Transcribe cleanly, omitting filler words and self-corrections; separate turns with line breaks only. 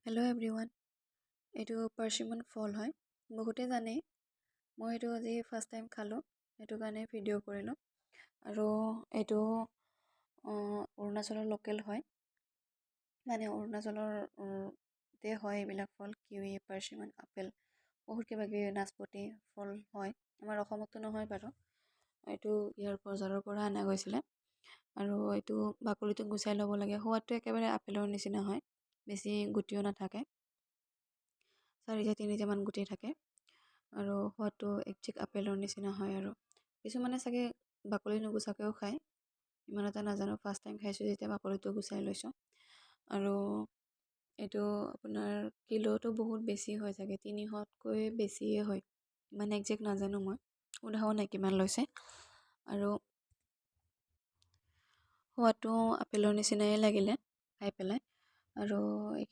Hello' everyone, এইটো পাৰ্চিমন ফল হয়। বহুতে জানেই, মই এইটো আজি ফাৰ্ষ্ট টাইম খালোঁ, সেইটো কাৰণে ভিডিঅ' কৰিলোঁ। আৰু এইটো অৰুণাচলৰ লোকেল হয়, মানে অৰুণাচলৰ হয় এইবিলাক ফল। কিৱি, পাৰ্চিমন, আপেল, বহুত কিবা কিবি নাচপতি ফল হয়। আমাৰ অসমতো নহয় বাৰু, এইটো ইয়াৰ বজাৰৰ পৰা অনা গৈছিলে। আৰু এইটো বাকলিটো গুচাই ল'ব লাগে। সোৱাদটো একেবাৰে আপেলৰ নিচিনা হয়, বেছি গুটিও নাথাকে, 4-3মান গুটি থাকে। আৰু সোৱাদটো একজেক্ট আপেলৰ নিচিনা হয়। আৰু কিছুমানে চাগে বাকলি নুগুচাকৈও খায়, ইমান এটা নাজানো। ফাৰ্ষ্ট টাইম খাইছোঁ যেতিয়া বাকলিটো গুচাই লৈছোঁ। আৰু এইটো আপোনাৰ কিলোটো বহুত বেছি হয়, চাগে 300তকৈ বেছিয়ে হয়, ইমান একজেক্ট নাজানো, মই সোধাও নাই কিমান লৈছে। আৰু সোৱাদটো আপেলৰ নিচিনাই লাগিলে খাই পেলাই। আৰু